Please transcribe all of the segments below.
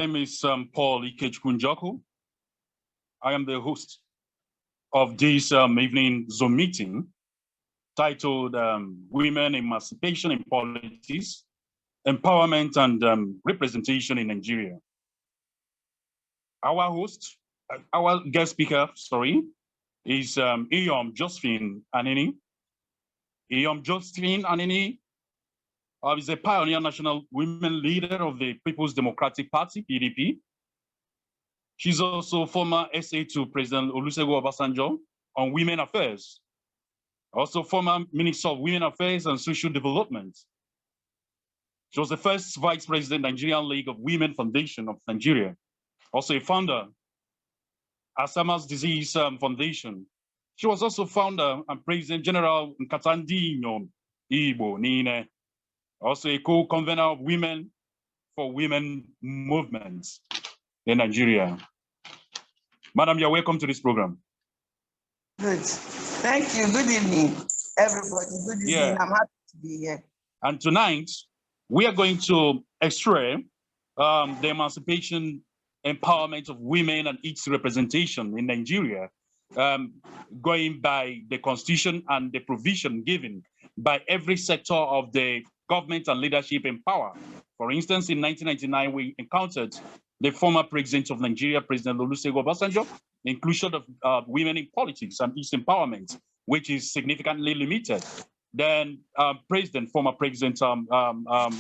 name is Paul Ikechkunjoku. I am the host of this evening Zoom meeting titled Women, Emancipation in Politics, Empowerment and Representation in Nigeria. Our guest speaker, is Iyom Josephine Anenih. Iyom Josephine Anenih is a pioneer national women leader of the People's Democratic Party, PDP. She's also former SA to President Olusegun Obasanjo on women affairs, also former Minister of Women Affairs and Social Development. She was the first Vice President, Nigerian League of Women Foundation of Nigeria, also a founder, Alzheimer's Disease Foundation. She was also founder and President General Nkata Inyom, Igbo, Nine, also a co-convener of Women for Women movements in Nigeria. Madam, you're welcome to this program. Good. Thank you. Good evening, everybody. Good evening. Yeah. I'm happy to be here. And tonight, we are going to explore the emancipation, empowerment of women and its representation in Nigeria, going by the constitution and the provision given by every sector of the government and leadership in power. For instance, in 1999, we encountered the former president of Nigeria, President Olusegun Obasanjo, the inclusion of women in politics and its empowerment, which is significantly limited. Then former President Umaru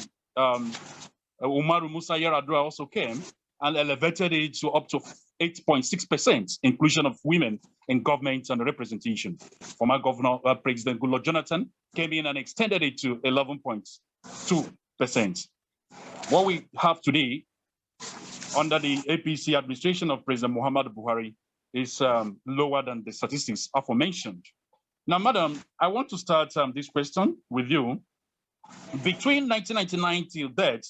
Musa Yar'Adua also came and elevated it to up to 8.6% inclusion of women in government and representation. Former Governor President Goodluck Jonathan came in and extended it to 11.2%. What we have today under the APC administration of President Muhammadu Buhari is lower than the statistics aforementioned. Now, Madam, I want to start this question with you. Between 1999 till that,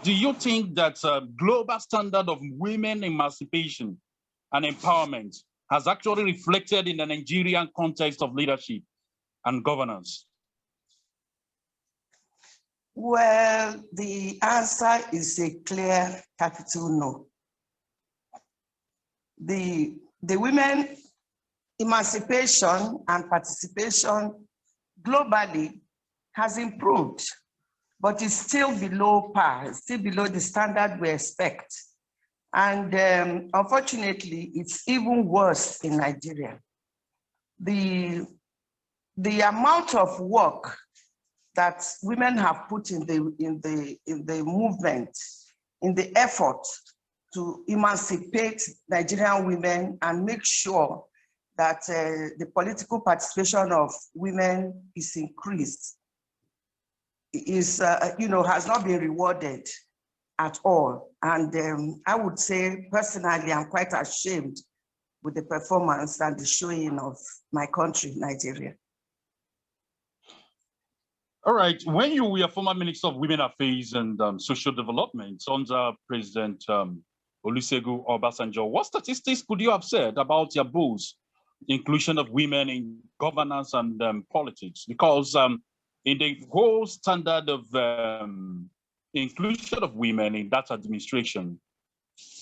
do you think that global standard of women emancipation and empowerment has actually reflected in the Nigerian context of leadership and governance? Well, the answer is a clear capital no. The women emancipation and participation globally has improved, but it's still below par, it's still below the standard we expect. And unfortunately, it's even worse in Nigeria. The amount of work that women have put in the movement, in the effort to emancipate Nigerian women and make sure that the political participation of women is increased, has not been rewarded at all. And I would say personally, I'm quite ashamed with the performance and the showing of my country, Nigeria. All right, when you were former Minister of Women Affairs and Social Development under President Olusegun Obasanjo, what statistics could you have said about your boast inclusion of women in governance and politics? Because in the whole standard of inclusion of women in that administration,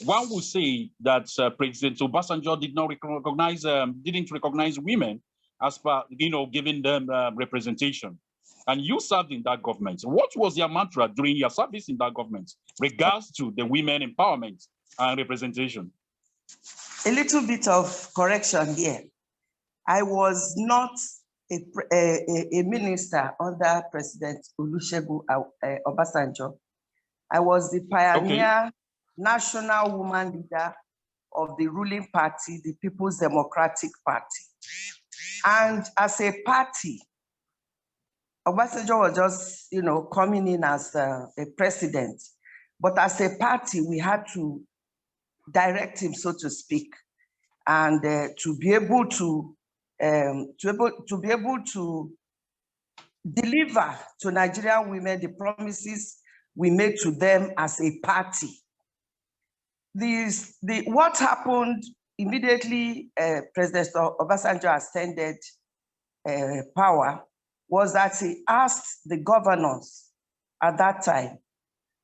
one would say that President Obasanjo didn't recognize women as per, giving them representation. And you served in that government. What was your mantra during your service in that government regards to the women empowerment and representation? A little bit of correction here. I was not a minister under President Olusegun Obasanjo. I was the pioneer national woman leader of the ruling party, the People's Democratic Party. And as a party, Obasanjo was just, coming in as a president. But as a party, we had to direct him, so to speak, and to be able to deliver to Nigerian women the promises we made to them as a party. What happened immediately President Obasanjo ascended power was that he asked the governors at that time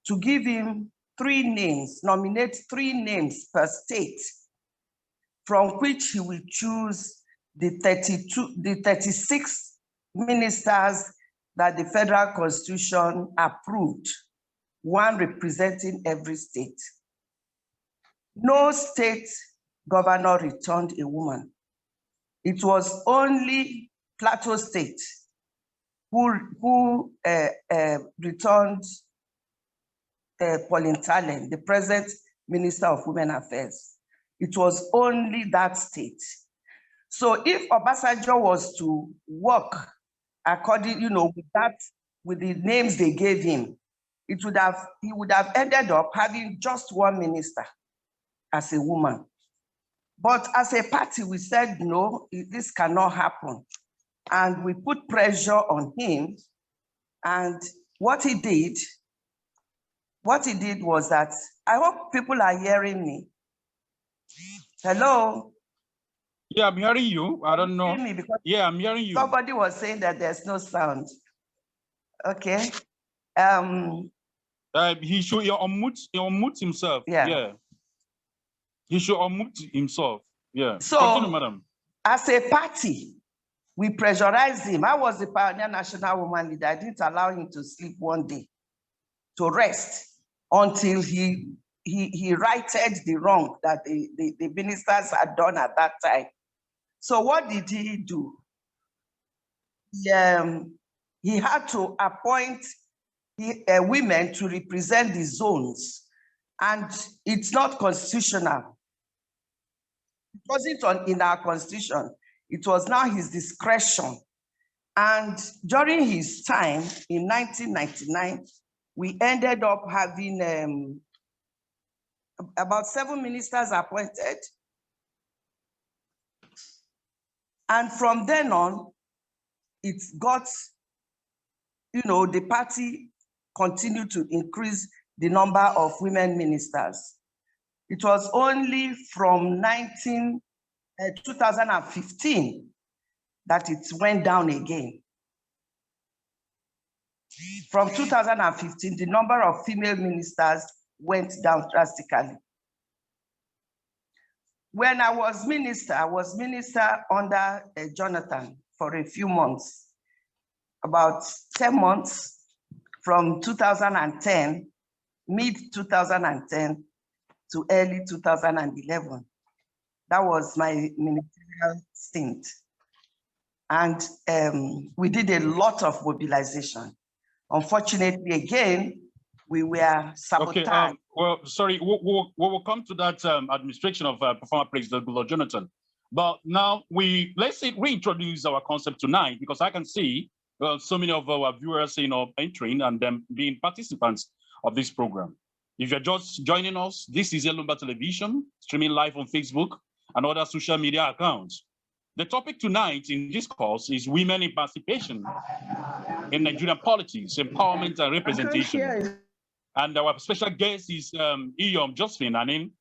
to give him nominate 3 names per state, from which he will choose the 36 ministers that the federal constitution approved, 1 representing every state. No state governor returned a woman. It was only Plateau State who returned Pauline Tallen, the present Minister of Women Affairs. It was only that state. So if Obasanjo was to work according, with the names they gave him, he would have ended up having just 1 minister as a woman. But as a party, we said, no, this cannot happen. And we put pressure on him. And what he did was that, I hope people are hearing me. Hello? Yeah, I'm hearing you. I don't know. Yeah, I'm hearing you. Somebody was saying that there's no sound. Okay. He should unmute himself. Yeah. He should unmute himself. Yeah. So, continue, madam. As a party, we pressurized him. I was the pioneer national woman leader. I didn't allow him to sleep one day, to rest, until he righted the wrong that the ministers had done at that time. So what did he do? He had to appoint women to represent the zones, and it's not constitutional. It wasn't in our constitution. It was now his discretion. And during his time in 1999, we ended up having about 7 ministers appointed. And from then on, it got, the party continued to increase the number of women ministers. It was only from 2015 that it went down again. From 2015, the number of female ministers went down drastically. When I was minister under Jonathan for a few months, about 10 months, from 2010, mid-2010 to early 2011. That was my ministerial stint. And we did a lot of mobilization. Unfortunately, again, we were sabotaged. Okay, well, sorry, we'll come to that administration of former President Goodluck Jonathan. But now let's reintroduce our concept tonight, because I can see so many of our viewers, entering and them being participants of this program. If you're just joining us, this is Elombah Television, streaming live on Facebook and other social media accounts. The topic tonight in this course is women emancipation in Nigerian politics, empowerment and representation. And our special guest is Iyom Josephine Anenih.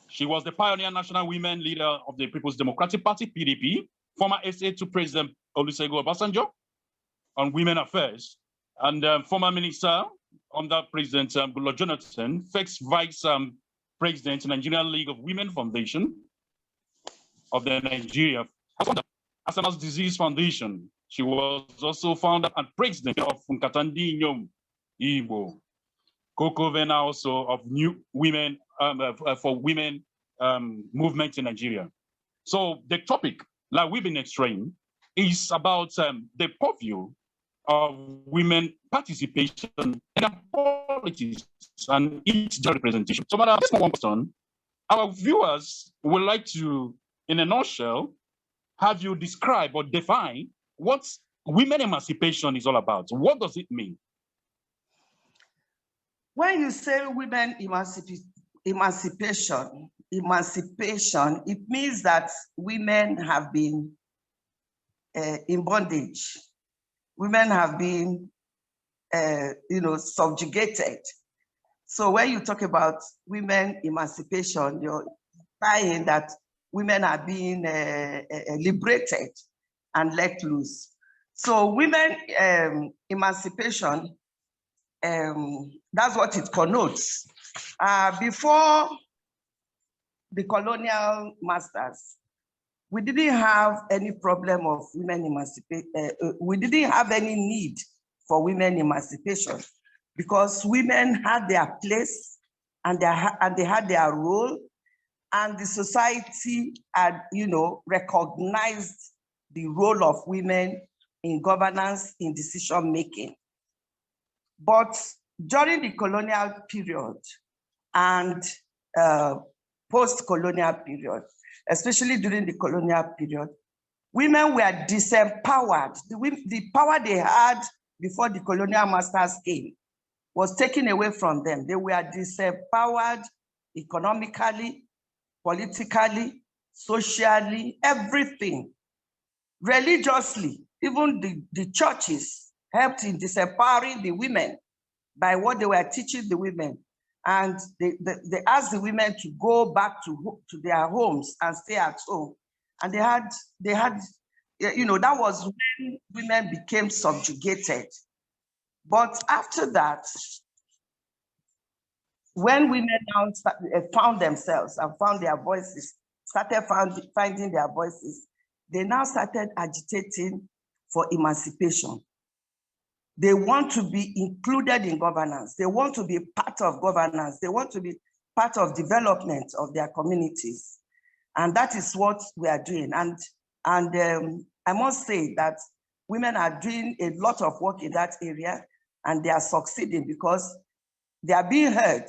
She was the pioneer national women leader of the People's Democratic Party, PDP, former SA to President Olusegun Obasanjo on women affairs, and former minister under President Goodluck Jonathan, first vice president Nigerian League of Women Foundation of the Nigeria, Alzheimer's Disease Foundation. She was also founder and president of Nkata Inyom, Igbo, Co-covener also of New Women for Women movement in Nigeria. So the topic, like we've been explaining, is about the purview of women participation in politics and its representation. So, madam, this one question, our viewers would like to, in a nutshell, have you describe or define what women emancipation is all about. What does it mean? When you say women emancipation, it means that women have been in bondage. Women have been, subjugated. So when you talk about women emancipation, you're implying that women are being liberated and let loose. So women emancipation, that's what it connotes. Before the colonial masters, we didn't have any problem of women emancipation. We didn't have any need for women emancipation because women had their place and they had their role, and the society had, recognized the role of women in governance, in decision making. But during the colonial period and post-colonial period, especially during the colonial period, women were disempowered. The power they had before the colonial masters came was taken away from them. They were disempowered economically, politically, socially, everything. Religiously, even the churches helped in disempowering the women by what they were teaching the women. And they asked the women to go back to their homes and stay at home. And they had, that was when women became subjugated. But after that, when women now found themselves and found their voices, started finding their voices, they now started agitating for emancipation. They want to be included in governance. They want to be part of governance. They want to be part of development of their communities. And that is what we are doing. And I must say that women are doing a lot of work in that area, and they are succeeding because they are being heard,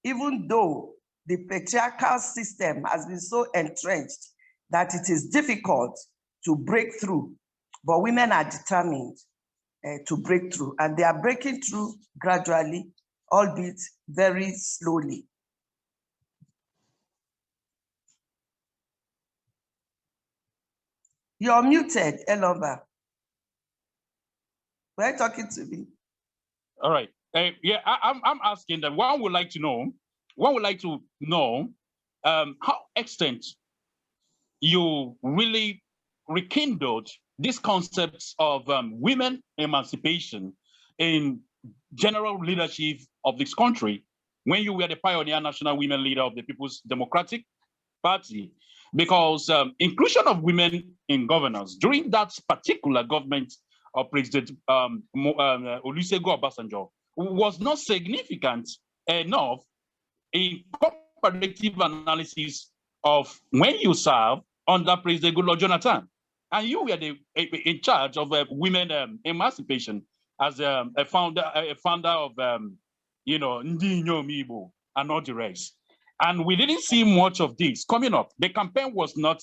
even though the patriarchal system has been so entrenched that it is difficult to break through. But women are determined to break through, and they are breaking through gradually, albeit very slowly. You're muted, Elombah. Were you talking to me? All right. Yeah, I'm asking that one would like to know how extent you really rekindled these concepts of women emancipation in general leadership of this country when you were the pioneer national women leader of the People's Democratic Party, because inclusion of women in governance during that particular government of President Olusegun Obasanjo was not significant enough in comparative analysis of when you serve under President Goodluck Jonathan, and you were in charge of women emancipation as a founder of Inyom Igbo and all the rest. And we didn't see much of this coming up. The campaign was not,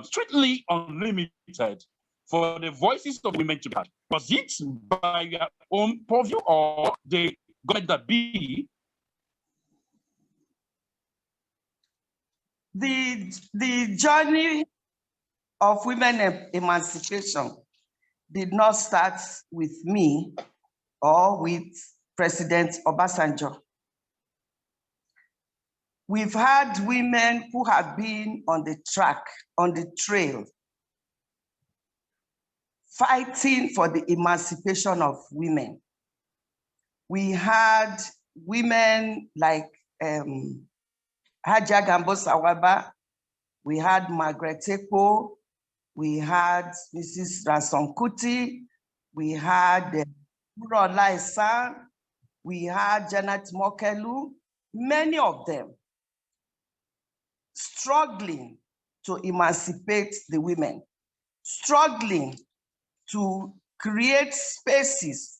strictly unlimited for the voices of women to be heard. Was it by your own purview or the government that be? The journey of women emancipation did not start with me or with President Obasanjo. We've had women who have been on the track, on the trail, fighting for the emancipation of women. We had women like Haja Gambo Sawaba, we had Margaret Ekpo, we had Mrs. Ransom Kuti, we had Urola Isan, we had Janet Mokelu, many of them struggling to emancipate the women, struggling to create spaces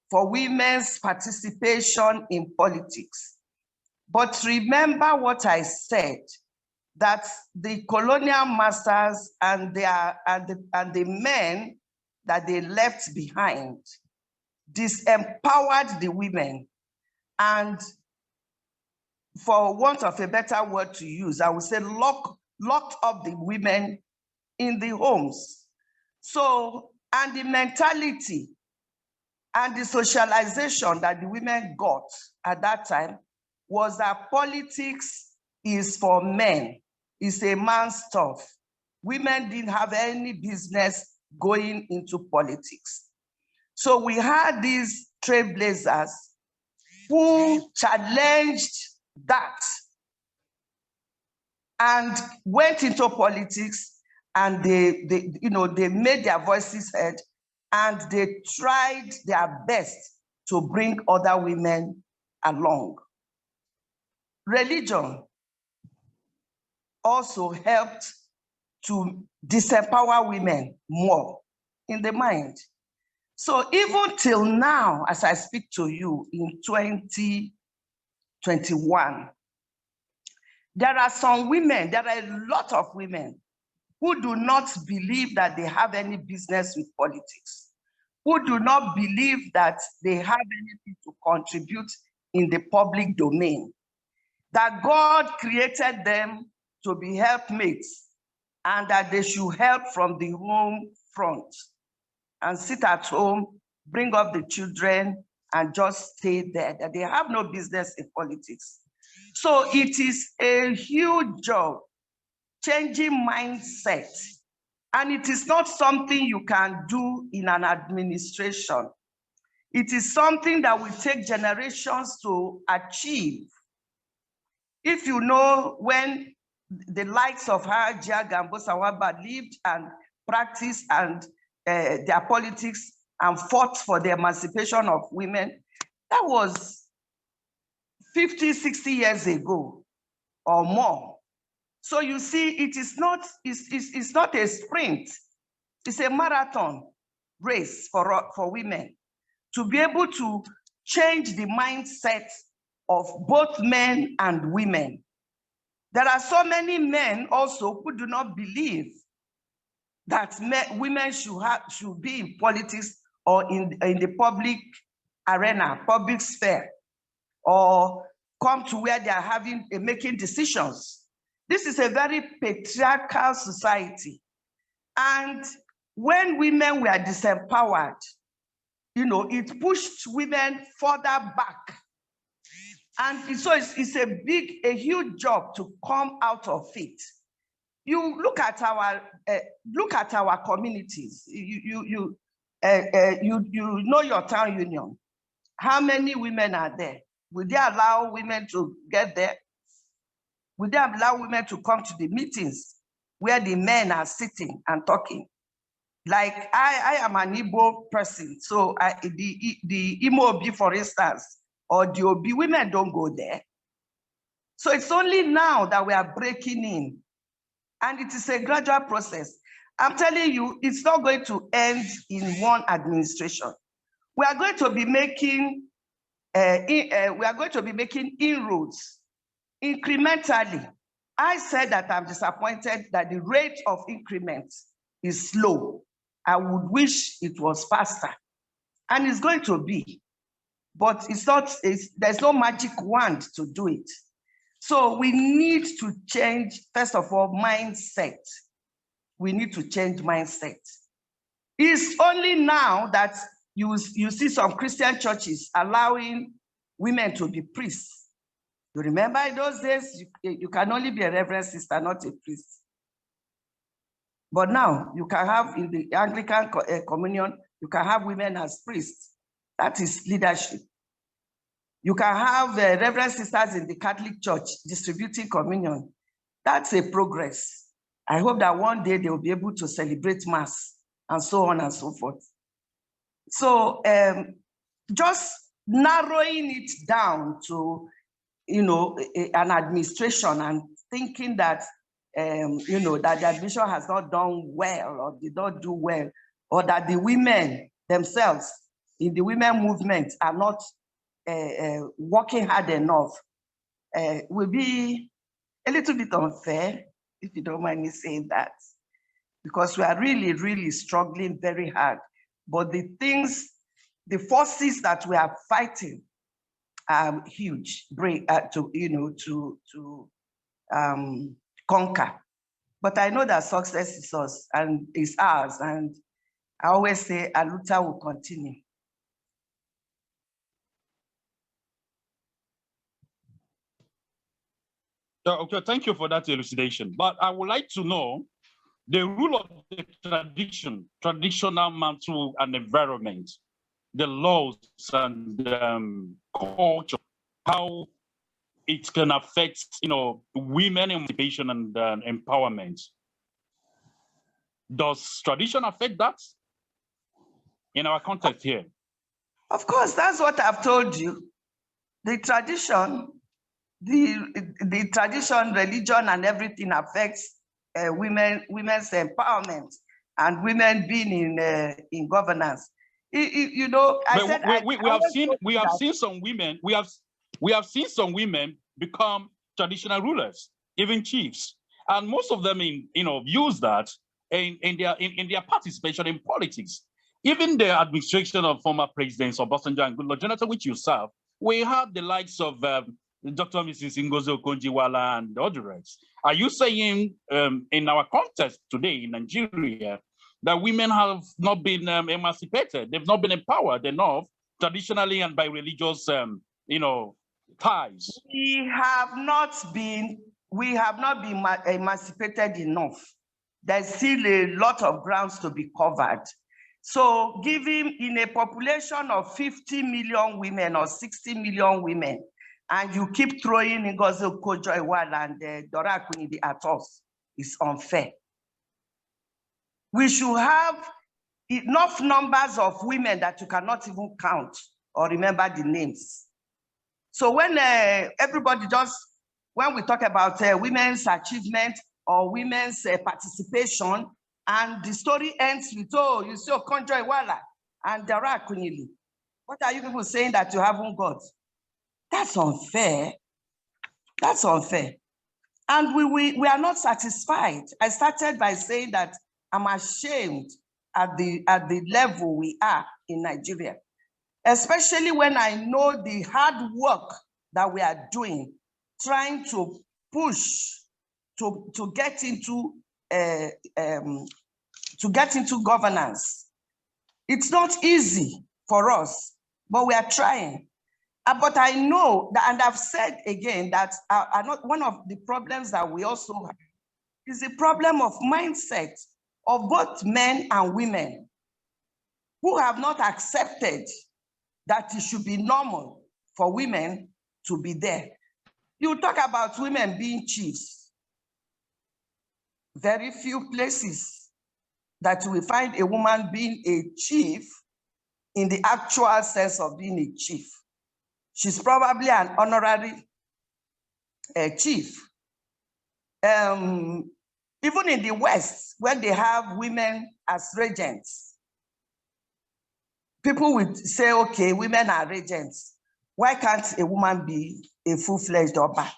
for women's participation in politics. But remember what I said, that the colonial masters and the men that they left behind disempowered the women, and for want of a better word to use, I would say locked up the women in the homes. So, and the mentality and the socialization that the women got at that time was that politics is for men, it's a man's stuff. Women didn't have any business going into politics. So we had these trailblazers who challenged that and went into politics, and they made their voices heard, and they tried their best to bring other women along. Religion also helped to disempower women more in the mind. So even till now, as I speak to you in 2021, there are some women, there are a lot of women who do not believe that they have any business with politics, who do not believe that they have anything to contribute in the public domain, that God created them to be helpmates and that they should help from the home front and sit at home, bring up the children, and just stay there, that they have no business in politics. So it is a huge job, changing mindset. And it is not something you can do in an administration. It is something that will take generations to achieve. If you know, when the likes of Hajiya Gambo Sawaba lived and practiced and their politics and fought for the emancipation of women, that was 50, 60 years ago or more. So you see, it is not, it's not a sprint, it's a marathon race for women to be able to change the mindset of both men and women. There are so many men also who do not believe that women should be in politics or in the public arena, public sphere, or come to where they are making decisions. This is a very patriarchal society. And when women were disempowered, it pushed women further back. And so it's a huge job to come out of it. You look at our communities. You know your town union. How many women are there? Will they allow women to get there? Will they allow women to come to the meetings where the men are sitting and talking? Like I am an Igbo person, so the Imo Obi, for instance, or the Obi, women don't go there. So it's only now that we are breaking in, and it is a gradual process. I'm telling you, it's not going to end in one administration. We are going to be making inroads incrementally. I said that I'm disappointed that the rate of increment is slow. I would wish it was faster, and it's going to be, but there's no magic wand to do it. So we need to change, first of all, mindset. We need to change mindset. It's only now that you see some Christian churches allowing women to be priests. You remember in those days, you can only be a reverend sister, not a priest. But now you can have, in the Anglican communion, you can have women as priests. That is leadership. You can have reverend sisters in the Catholic Church distributing communion. That's a progress. I hope that one day they will be able to celebrate Mass and so on and so forth. So just narrowing it down to, an administration and thinking that, that the administration has not done well or did not do well, or that the women themselves in the women movement are not working hard enough, will be a little bit unfair, if you don't mind me saying that, because we are really, really struggling very hard. But the forces that we are fighting are huge, to conquer. But I know that success is us and is ours, and I always say Aluta will continue. Okay, thank you for that elucidation. But I would like to know the rule of the traditional mantle and environment, the laws and culture how it can affect, women emancipation and empowerment. Does tradition affect that in our context here? Of course, that's what I've told you. The tradition, the tradition, religion, and everything affects women's empowerment and women being in governance. We have seen some women become traditional rulers, even chiefs, and most of them use that in their participation in politics. Even the administration of former presidents Obasanjo and Goodluck Jonathan, which you serve, we have the likes of Dr. and Mrs. Ngozi Okonjo-Iweala and the others. Are you saying in our context today in Nigeria that women have not been emancipated? They've not been empowered enough traditionally and by religious, ties? We have not been emancipated enough. There's still a lot of grounds to be covered. So given in a population of 50 million women or 60 million women, and you keep throwing Ngozi Okonjo-Iweala and Dora Akunyili at us, it's unfair. We should have enough numbers of women that you cannot even count or remember the names. So when when we talk about women's achievement or women's participation, and the story ends with, oh, you see Okonjo-Iweala and Dora Akunyili, what are you people saying that you haven't got? That's unfair. That's unfair. And we are not satisfied. I started by saying that I'm ashamed at the level we are in Nigeria, especially when I know the hard work that we are doing, trying to push to get into governance. It's not easy for us, but we are trying. But I know that, and I've said again that one of the problems that we also have is the problem of mindset of both men and women who have not accepted that it should be normal for women to be there. You talk about women being chiefs. Very few places that we find a woman being a chief in the actual sense of being a chief. She's probably an honorary chief. Even in the West, when they have women as regents, people would say, okay, women are regents. Why can't a woman be a full-fledged Oba?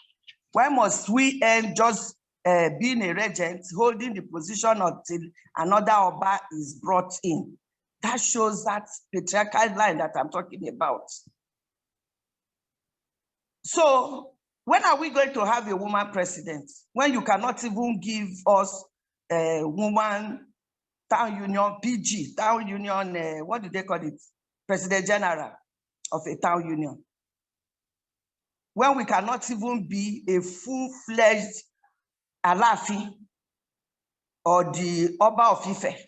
Why must we end just being a regent, holding the position until another Oba is brought in? That shows that patriarchal line that I'm talking about. So when are we going to have a woman president? When you cannot even give us a woman town union, PG, town union, what do they call it? President General of a town union. When we cannot even be a full-fledged Alafi or the Oba of Ife,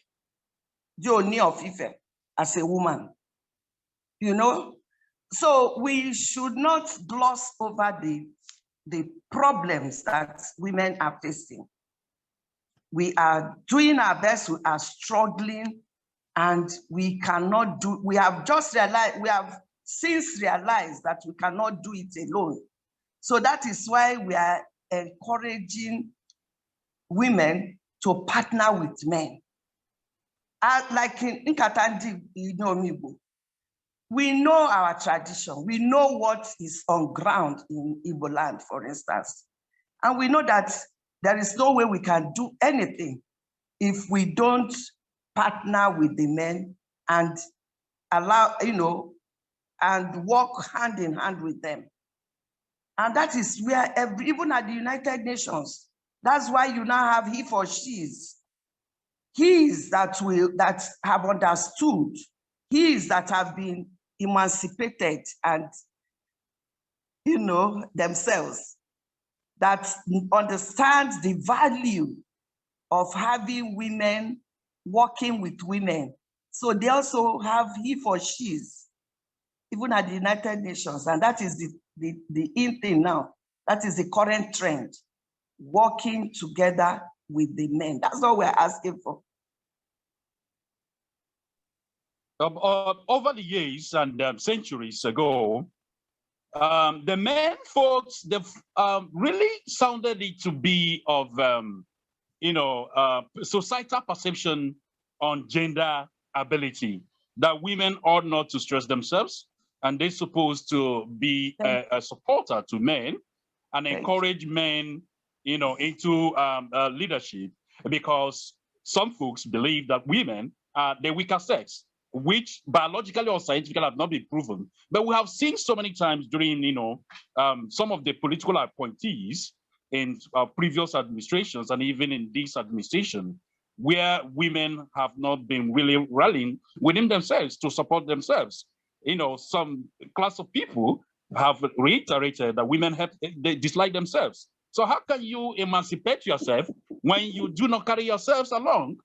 the Oni of Ife as a woman, you know? So we should not gloss over the problems that women are facing. We are doing our best, we are struggling, and we cannot do, we have since realized that we cannot do it alone. So that is why we are encouraging women to partner with men. Like in Nkata, Igbo, we know our tradition. We know what is on ground in Igbo land, for instance. And we know that there is no way we can do anything if we don't partner with the men and allow, and work hand in hand with them. And that is where even at the United Nations, that's why you now have he for she's. He's that have understood, he's that have been emancipated and, themselves, that understands the value of having women working with women. So they also have he for she's, even at the United Nations, and that is the in thing now. That is the current trend. Working together with the men. That's all we're asking for. Over the years and centuries ago, the men folks, they've really sounded it to be of, societal perception on gender ability, that women ought not to stress themselves, and they're supposed to be a supporter to men and encourage men, into leadership, because some folks believe that women are the weaker sex, which biologically or scientifically have not been proven. But we have seen so many times during, some of the political appointees in previous administrations and even in this administration, where women have not been really rallying within themselves to support themselves. Some class of people have reiterated that women they dislike themselves. So how can you emancipate yourself when you do not carry yourselves along?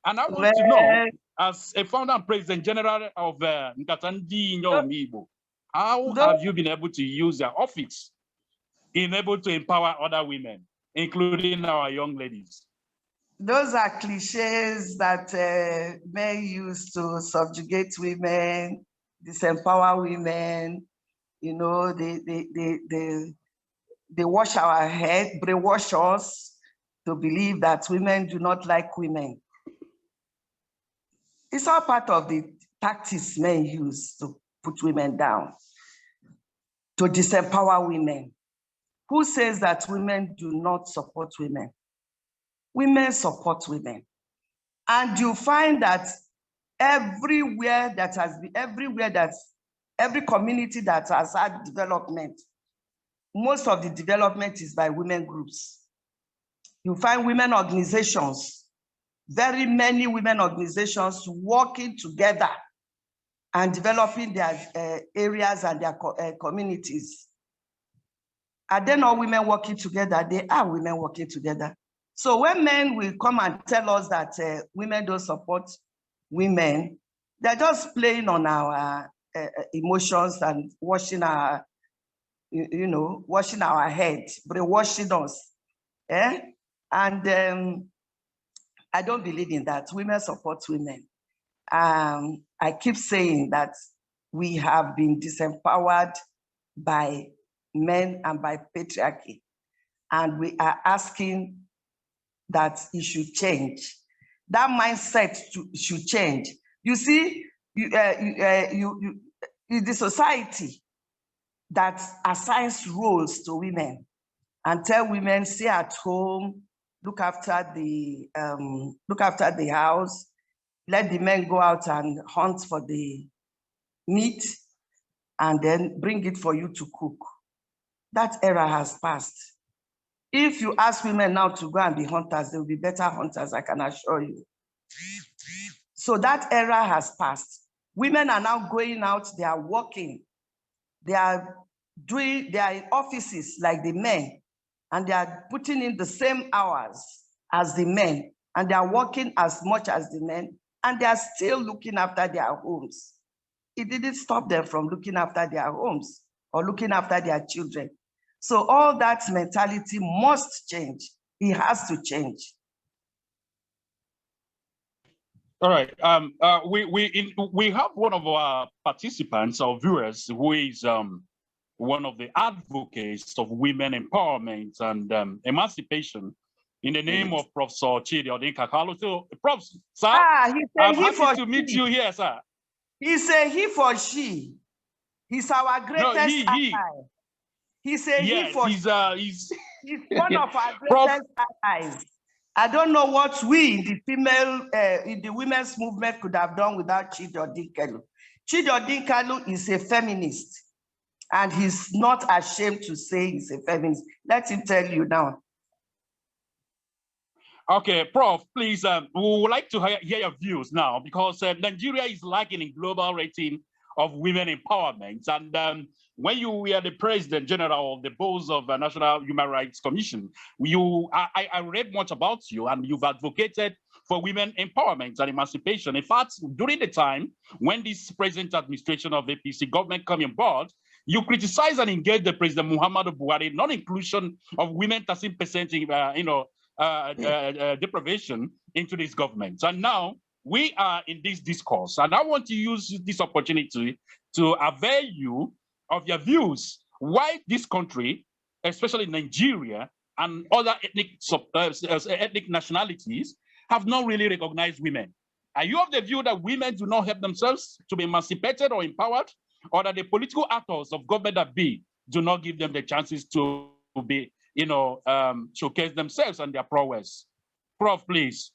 And I want to know, as a founder and president general of Nkata Inyom Igbo, how have you been able to use your office in able to empower other women, including our young ladies? Those are cliches that men use to subjugate women, disempower women. They wash our head, brainwash us to believe that women do not like women. It's all part of the tactics men use to put women down, to disempower women. Who says that women do not support women? Women support women. And you find that every community that has had development, most of the development is by women groups. You find women organizations, very many women organizations working together and developing their areas and their communities. Are they not women working together? They are women working together. So when men will come and tell us that women don't support women, they're just playing on our emotions and washing our, washing our head, brainwashing us. And I don't believe in that. Women support women. I keep saying that we have been disempowered by men and by patriarchy. And we are asking that it should change. That mindset should change. You see, the society that assigns roles to women and tell women, stay at home, look after the house, let the men go out and hunt for the meat, and then bring it for you to cook. That era has passed. If you ask women now to go and be hunters, they will be better hunters, I can assure you. So that era has passed. Women are now going out, they are working. They are in offices like the men, and they are putting in the same hours as the men, and they are working as much as the men, and they are still looking after their homes. It didn't stop them from looking after their homes or looking after their children. So all that mentality must change. It has to change. All right. We have one of our participants or viewers who is one of the advocates of women empowerment and emancipation in the name of Professor Chidi Odinka. So, Prof, sir, I'm happy to meet you here, sir. He said he for she. He's our greatest ally. He said he for he's one of our greatest allies. I don't know what we in the women's movement could have done without Chidi Odinka. Chidi Odinka is a feminist, and he's not ashamed to say he's a feminist. Let him tell you now. Okay, Prof, please, we would like to hear your views now, because Nigeria is lacking in global rating of women empowerment. And when you were the President General of the boards of the National Human Rights Commission, I read much about you, and you've advocated for women empowerment and emancipation. In fact, during the time when this present administration of APC government came on board, You criticize and engage the President Muhammadu Buhari, non-inclusion of women 13% deprivation into this government. And now we are in this discourse, and I want to use this opportunity to avail you of your views why this country, especially Nigeria and other ethnic nationalities, have not really recognized women. Are you of the view that women do not help themselves to be emancipated or empowered, or that the political actors of government that be do not give them the chances to be, showcase themselves and their prowess? Prof, please.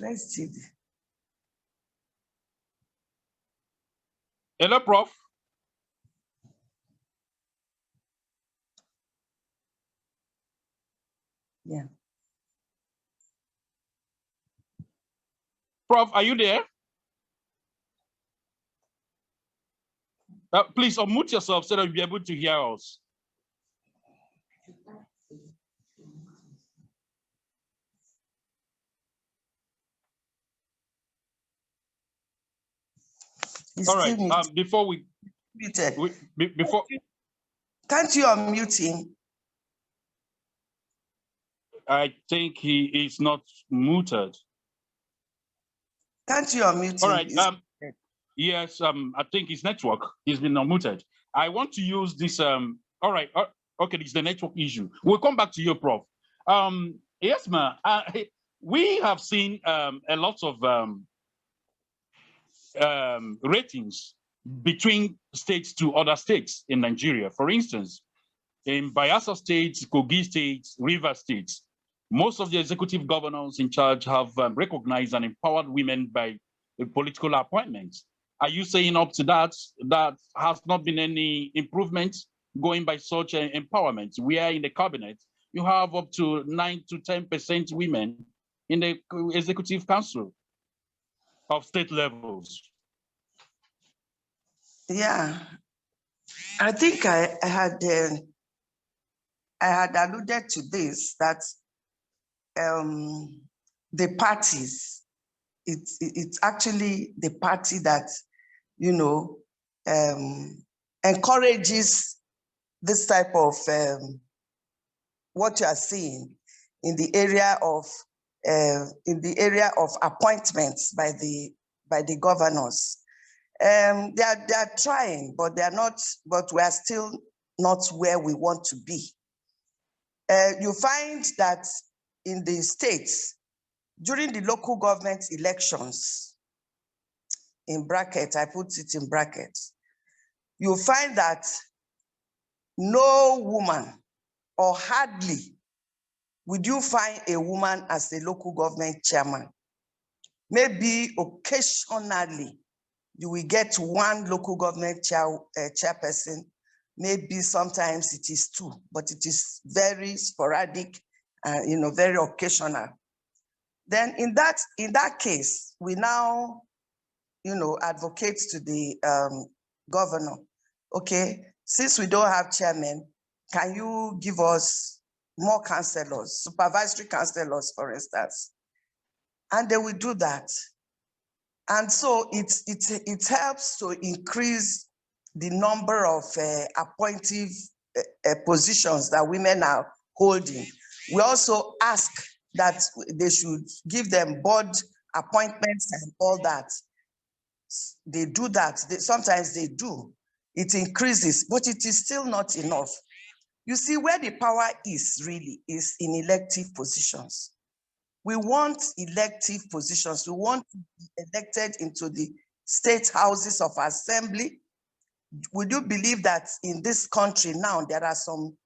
Let's see. Hello, Prof. Yeah. Prof, are you there? Please unmute yourself so that you'll be able to hear us. All right. Before we muted. Before, can't you unmute him? I think he is not muted. Can't you unmute All him? right. Yes. I think his network has been unmuted. I want to use this. All right. Okay. It's the network issue. We'll come back to you, Prof. Yes, ma'am. We have seen a lot of ratings between states to other states in Nigeria. For instance, in Bayelsa State, Kogi State, River State, most of the executive governors in charge have recognized and empowered women by political appointments. Are you saying up to that, that has not been any improvement going by such empowerment? We are in the cabinet, you have up to 9 to 10% women in the executive council of state levels. Yeah, I think I had alluded to this, that the parties, it's actually the party that, encourages this type of what you are seeing in the area of appointments by the governors. They are trying, but they are not. But we are still not where we want to be. You find that in the states, during the local government elections, in brackets, I put it in brackets, you find that no woman, or hardly would you find a woman as the local government chairman. Maybe occasionally you will get one local government chairperson. Maybe sometimes it is two, but it is very sporadic, very occasional. Then in that case, we now, advocate to the governor. Okay, since we don't have chairman, can you give us more councillors, supervisory councillors, for instance? And they will do that. And so it helps to increase the number of appointive positions that women are holding. We also ask that they should give them board appointments and all that. They do that. Sometimes they do. It increases, but it is still not enough. You see, where the power is really is in elective positions. We want elective positions. We want to be elected into the state houses of assembly. Would you believe that in this country now, there are some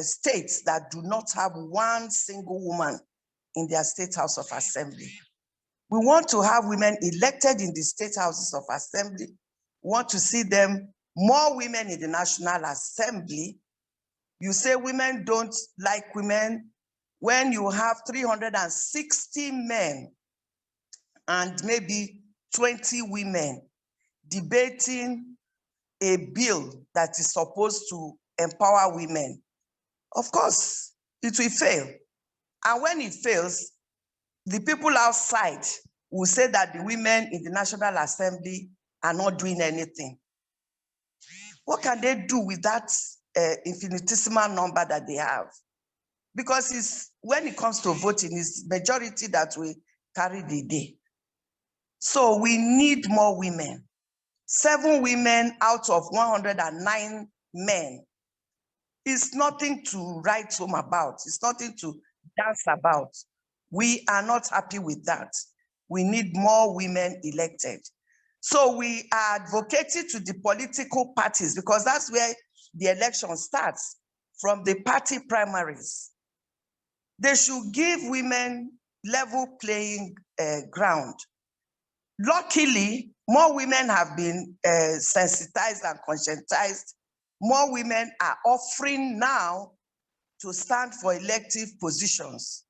states that do not have one single woman in their state house of assembly? We want to have women elected in the state houses of assembly. We want to see them, more women in the National Assembly. You say women don't like women. When you have 360 men and maybe 20 women debating a bill that is supposed to empower women, of course, it will fail. And when it fails, the people outside will say that the women in the National Assembly are not doing anything. What can they do with that infinitesimal number that they have? Because it's, when it comes to voting, it's majority that will carry the day. So we need more women. 7 women out of 109 men is nothing to write home about. It's nothing to dance about. We are not happy with that. We need more women elected. So we are advocating to the political parties, because that's where the election starts, from the party primaries. They should give women level playing ground. Luckily, more women have been sensitized and conscientized. More women are offering now to stand for elective positions.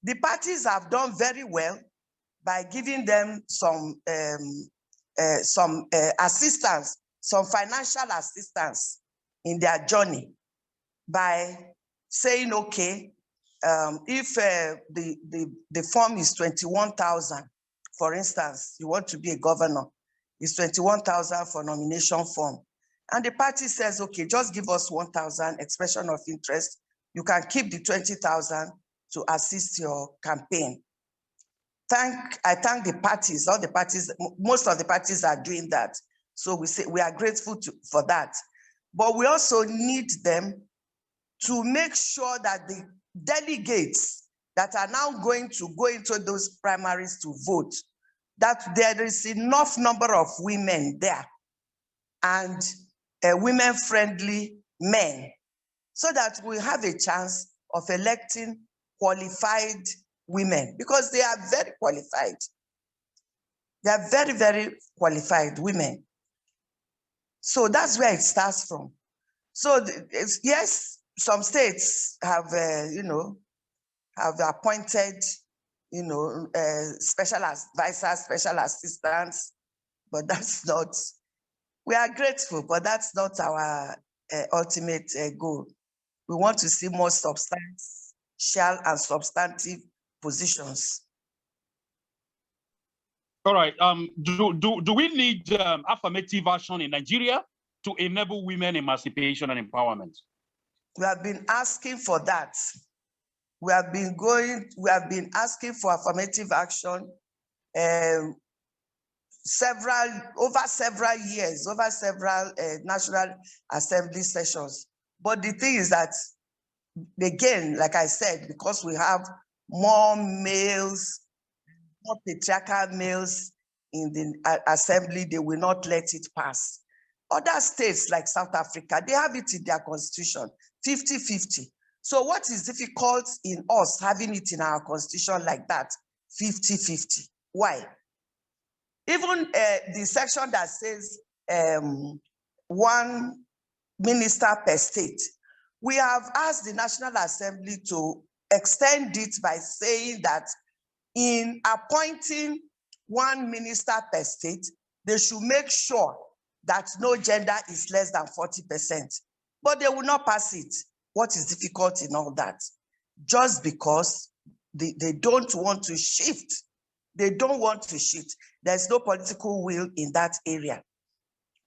The parties have done very well by giving them some assistance, some financial assistance in their journey, by saying, okay, if the form is 21,000, for instance, you want to be a governor, it's 21,000 for nomination form. And the party says, okay, just give us 1,000 expression of interest. You can keep the 20,000 to assist your campaign. I thank the parties, all the parties, most of the parties are doing that. So we say we are grateful for that. But we also need them to make sure that the delegates that are now going to go into those primaries to vote, that there is enough number of women there and women-friendly men, so that we have a chance of electing qualified women, because they are very qualified. They are very, very qualified women. So that's where it starts from. So yes, some states have, have appointed, special advisors, special assistants, but that's not, we are grateful, but that's not our ultimate goal. We want to see more substantial and substantive positions. All right. Do we need affirmative action in Nigeria to enable women emancipation and empowerment? We have been asking for that. We have been asking for affirmative action over several years, over several National Assembly sessions. But the thing is that, again, like I said, because we have more males, more patriarchal males in the assembly, they will not let it pass. Other states like South Africa, they have it in their constitution, 50-50. So what is difficult in us having it in our constitution like that, 50-50? Why? Even the section that says 1 minister per state, we have asked the National Assembly to extend it by saying that in appointing 1 minister per state, they should make sure that no gender is less than 40%. But they will not pass it. What is difficult in all that? Just because they don't want to shift. They don't want to shift. There's no political will in that area.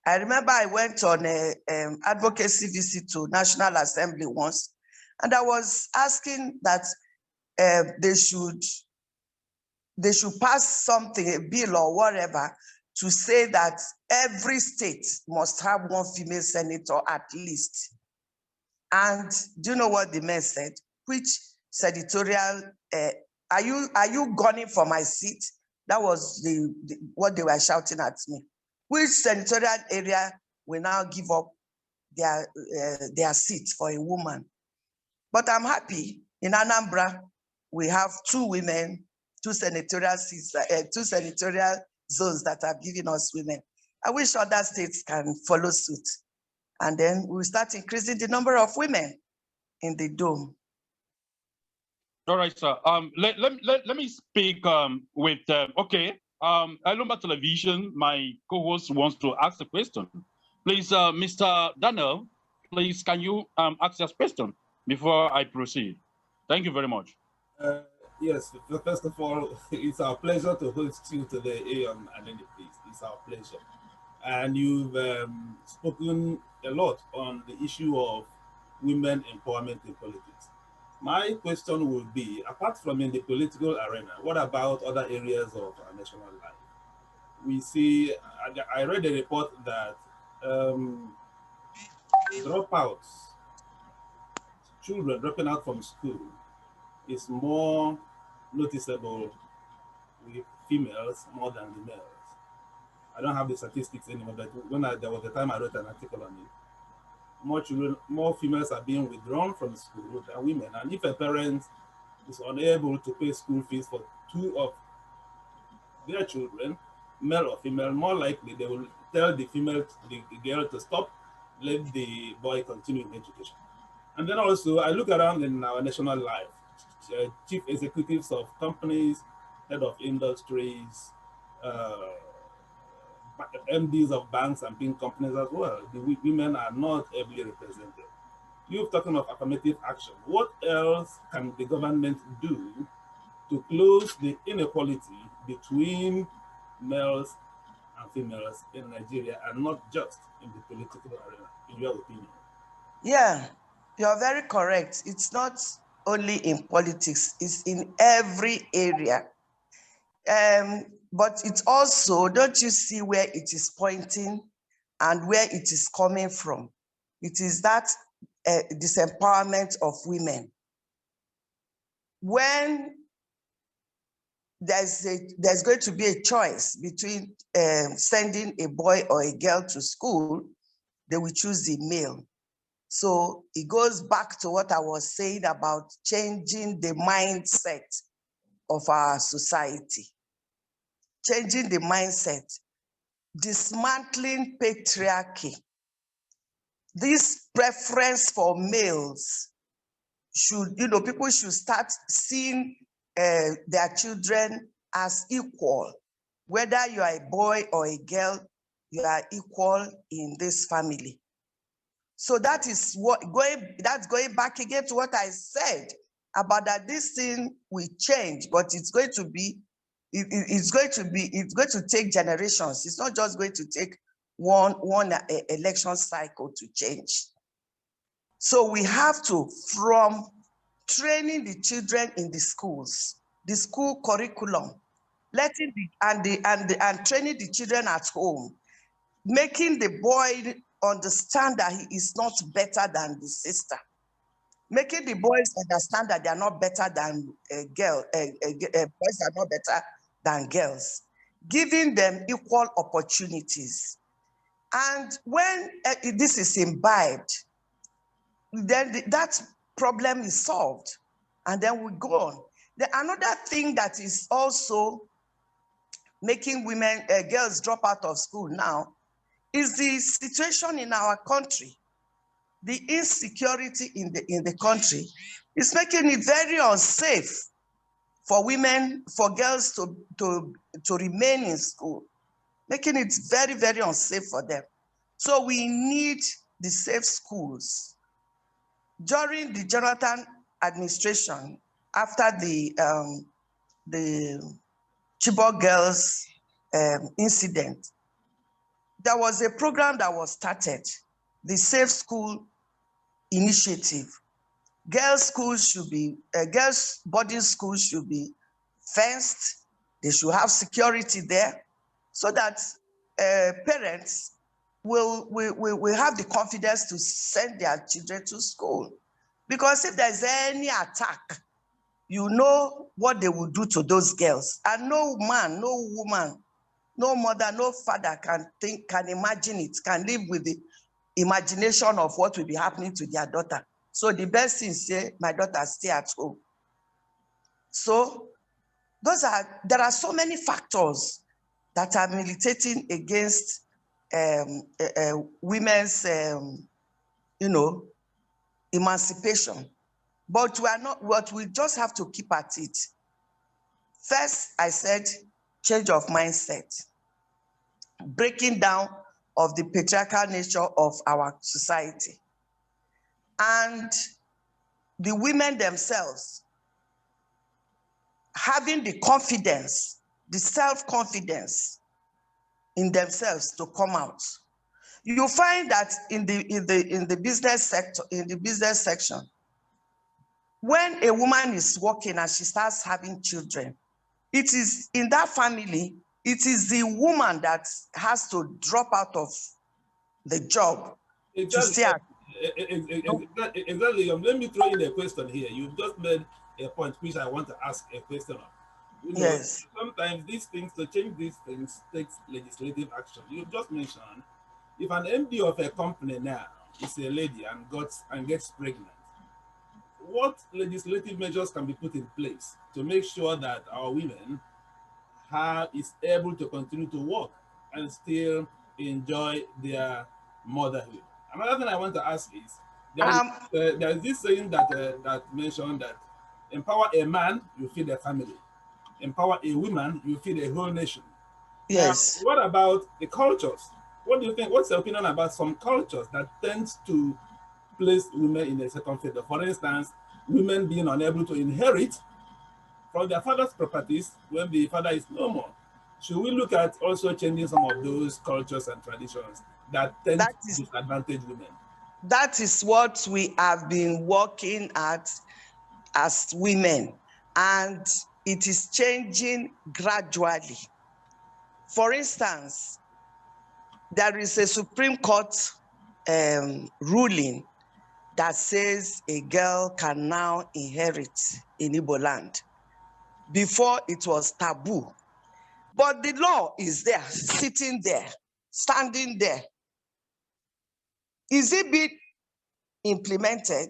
I remember I went on an advocacy visit to National Assembly once, and I was asking that they should pass something, a bill or whatever, to say that every state must have 1 female senator at least. And do you know what the men said? Which senatorial, are you gunning for my seat? That was what they were shouting at me. Which senatorial area will now give up their seat for a woman? But I'm happy in Anambra, we have 2 women, 2 senatorial seats, 2 senatorial zones that have given us women. I wish other states can follow suit. And then we'll start increasing the number of women in the dome. All right, sir. Let me speak with, Elombah Television, my co-host wants to ask a question. Please, Mr. Daniel, please, can you ask your question before I proceed? Thank you very much. Uh, yes, first of all, it's our pleasure to host you today, Iyom and Anenih. It's our pleasure. And you've spoken a lot on the issue of women empowerment in politics. My question would be, apart from in the political arena, what about other areas of our national life? We see, I read a report that um, dropouts, children dropping out from school, is more noticeable with females more than the males. I don't have the statistics anymore, but there was a time I wrote an article on it. More children, more females are being withdrawn from school than women. And if a parent is unable to pay school fees for two of their children, male or female, more likely they will tell the girl to stop, let the boy continue in education. And then also, I look around in our national life, chief executives of companies, head of industries, uh, MDs of banks and being companies as well. The women are not heavily represented. You're talking of affirmative action. What else can the government do to close the inequality between males and females in Nigeria, and not just in the political arena, in your opinion? Yeah, you're very correct. It's not only in politics, it's in every area. But it's also, don't you see where it is pointing and where it is coming from? It is that disempowerment of women. When there's going to be a choice between sending a boy or a girl to school, they will choose the male. So it goes back to what I was saying about changing the mindset of our society. Changing the mindset, dismantling patriarchy. This preference for males should, people should start seeing their children as equal. Whether you are a boy or a girl, you are equal in this family. So that is that's going back again to what I said about that this thing will change, but it's going to take generations. It's not just going to take one election cycle to change. So we have to, from training the children in the schools, the school curriculum, letting and training the children at home, making the boy understand that he is not better than the sister, making the boys understand that they are not better than boys are not better than girls, giving them equal opportunities. And when this is imbibed, then that problem is solved, and then we go on. Another thing that is also making girls drop out of school now is the situation in our country. The insecurity in the country is making it very unsafe for girls to remain in school, making it very, very unsafe for them. So we need the safe schools. During the Jonathan administration, after the Chibok girls incident, there was a program that was started, the Safe School Initiative. Girls' boarding schools should be fenced. They should have security there, so that parents will have the confidence to send their children to school. Because if there's any attack, you know what they will do to those girls. And no man, no woman, no mother, no father can imagine it, can live with the imagination of what will be happening to their daughter. So the best thing is say, my daughter stay at home. So there are so many factors that are militating against women's, emancipation. But we just have to keep at it. First, I said, change of mindset, breaking down of the patriarchal nature of our society. And the women themselves having the confidence, the self-confidence in themselves to come out. You find that in the business sector, in the business section, when a woman is working and she starts having children, it is in that family, it is the woman that has to drop out of the job to stay at. Exactly. Let me throw in a question here. You've just made a point which I want to ask a question on. You know, Yes. sometimes these things, to change these things, takes legislative action. You've just mentioned, if an MD of a company now is a lady and gets pregnant, what legislative measures can be put in place to make sure that our women is able to continue to work and still enjoy their motherhood? Another thing I want to ask is, there is this saying that mentioned that empower a man, you feed a family. Empower a woman, you feed a whole nation. Yes. Now, what about the cultures? What do you think? What's your opinion about some cultures that tends to place women in a certain favor? For instance, women being unable to inherit from their father's properties when the father is no more. Should we look at also changing some of those cultures and traditions that tend to disadvantage women? That is what we have been working at as women, and it is changing gradually. For instance, there is a Supreme Court ruling that says a girl can now inherit in Igbo land. Before, it was taboo. But the law is there, sitting there, standing there. Is it being implemented?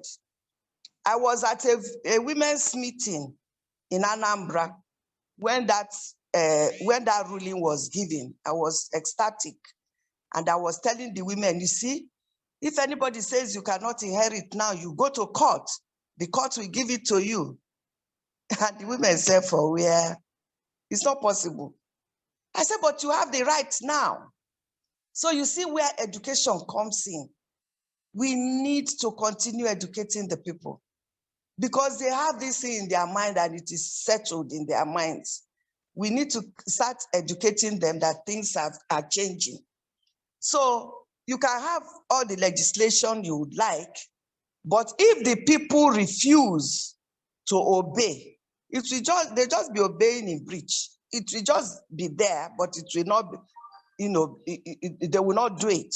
I was at a women's meeting in Anambra when that ruling was given. I was ecstatic, and I was telling the women, you see, if anybody says you cannot inherit now, you go to court. The court will give it to you. And the women said, for where? It's not possible. I said, but you have the right now. So you see where education comes in. We need to continue educating the people because they have this thing in their mind and it is settled in their minds. We need to start educating them that things are changing. So you can have all the legislation you would like, but if the people refuse to obey, they'll just be obeying in breach. It will just be there, but it will not be, they will not do it.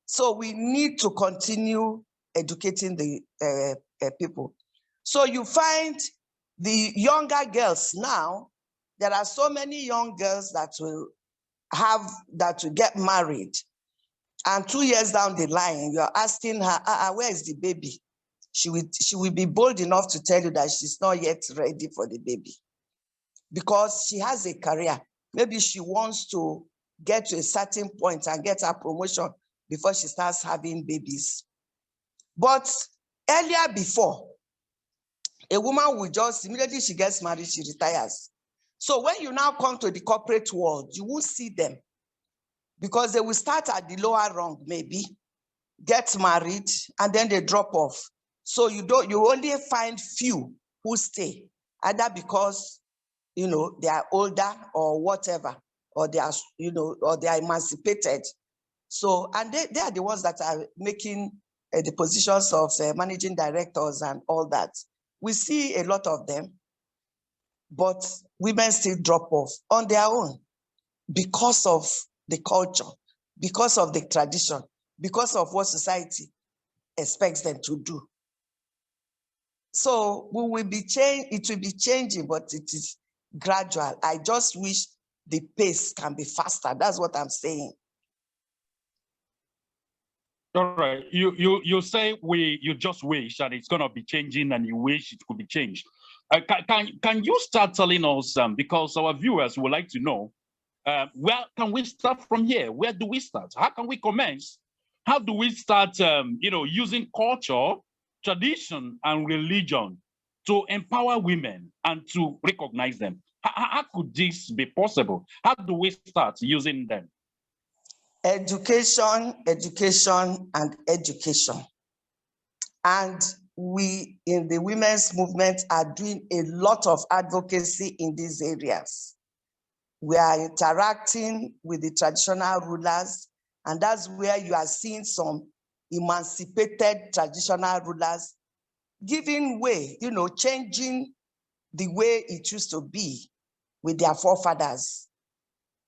So we need to continue educating the people. So you find the younger girls now, there are so many young girls that will get married. And 2 years down the line, you're asking her, where is the baby? She will be bold enough to tell you that she's not yet ready for the baby because she has a career. Maybe she wants to get to a certain point and get her promotion before she starts having babies. But earlier before, a woman will just, immediately she gets married, she retires. So when you now come to the corporate world, you won't see them because they will start at the lower rung, maybe, get married, and then they drop off. So you only find few who stay, either because, they are older or whatever, or they are, or they are emancipated. So, and they are the ones that are making the positions of managing directors and all that. We see a lot of them, but women still drop off on their own because of the culture, because of the tradition, because of what society expects them to do. So it will be changing, but it is gradual. I just wish the pace can be faster. That's what I'm saying. All right. You say you just wish that it's gonna be changing and you wish it could be changed. Can you start telling us, because our viewers would like to know, where can we start from here? Where do we start? How can we commence? How do we start, using culture, tradition, and religion to empower women and to recognize them? How could this be possible? How do we start using them? Education, education, and education. And we in the women's movement are doing a lot of advocacy in these areas. We are interacting with the traditional rulers, and that's where you are seeing some emancipated traditional rulers giving way, changing the way it used to be with their forefathers.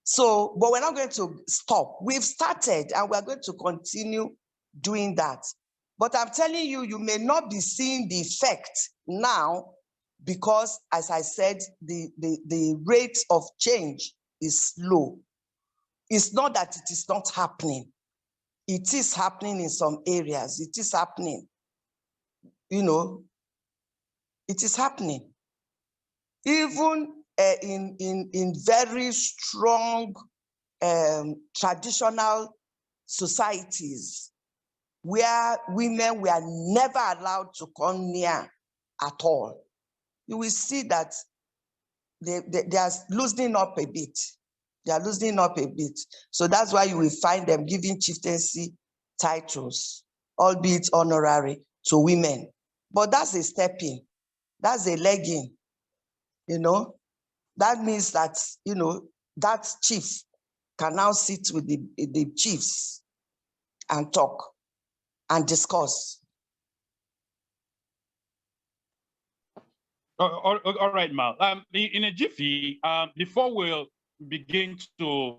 So, but we're not going to stop. We've started and we're going to continue doing that. But I'm telling you, you may not be seeing the effect now because, as I said, the rate of change is low. It's not that it is not happening. It is happening in some areas. It is happening. It is happening. Even in very strong traditional societies where women were never allowed to come near at all, you will see that they are loosening up a bit. They are loosening up a bit. So that's why you will find them giving chieftaincy titles, albeit honorary, to women. But that's a step in. That's a leg in. That means that, that chief can now sit with the chiefs and talk and discuss. All right, Mal. In a jiffy, before we'll begin to,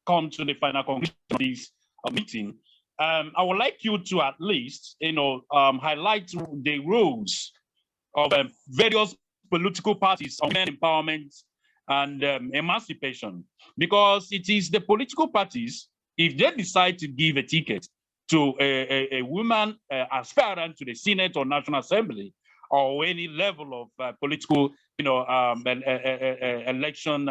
come to the final conclusion of this meeting, I would like you to at least, highlight the roles of various political parties on women empowerment and emancipation, because it is the political parties, if they decide to give a ticket to a woman aspirant to the Senate or National Assembly or any level of political, election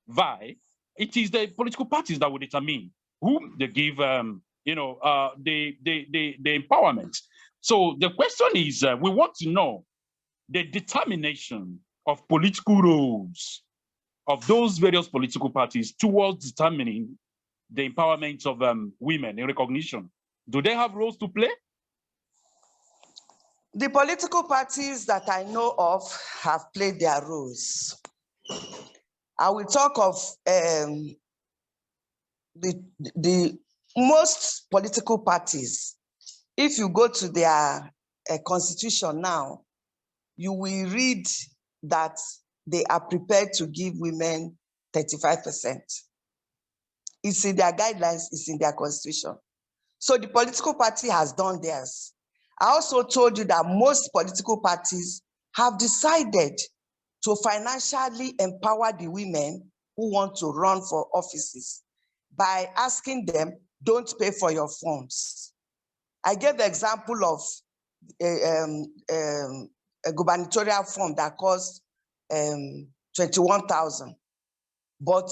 vie, it is the political parties that will determine whom they give, the empowerment. So the question is, we want to know the determination of political roles of those various political parties towards determining the empowerment of women in recognition. Do they have roles to play? The political parties that I know of have played their roles. I will talk of the most political parties. If you go to their constitution now, you will read that they are prepared to give women 35%. It's in their guidelines, it's in their constitution. So the political party has done theirs. I also told you that most political parties have decided to financially empower the women who want to run for offices by asking them, don't pay for your forms. I gave the example of a gubernatorial form that cost 21,000, but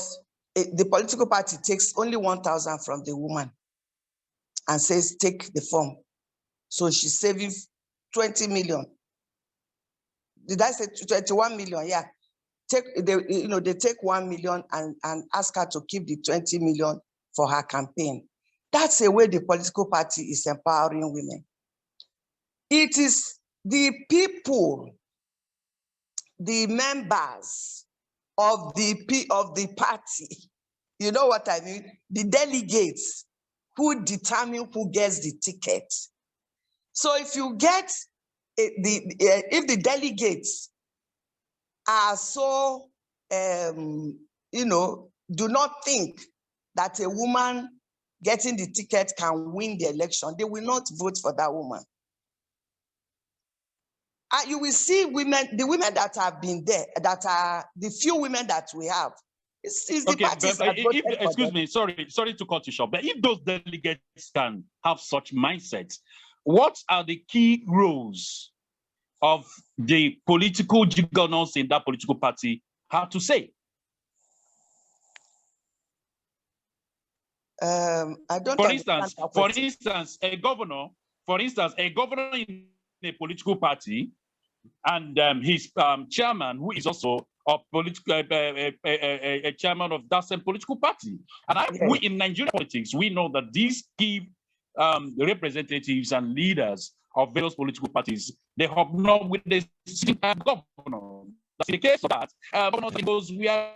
the political party takes only 1,000 from the woman and says, take the form. So she's saving 20 million. Did I say 21 million? Yeah. They take 1 million and ask her to keep the 20 million for her campaign. That's the way the political party is empowering women. It is the people, the members of the party, you know what I mean? The delegates who determine who gets the ticket. So if you get if the delegates are so, do not think that a woman getting the ticket can win the election, they will not vote for that woman. You will see women, the women that have been there, that are the few women that we have. It's the parties that voted for excuse them. me, sorry to cut you short, but if those delegates can have such mindsets, what are the key roles of the political juggernauts in that political party have to say? I don't. For instance, a governor in a political party, and his chairman, who is also a political a chairman of that same political party. And we in Nigerian politics, we know that these give representatives and leaders of various political parties, they hobnob with the sitting governor. That's the case of that. Governor goes, we are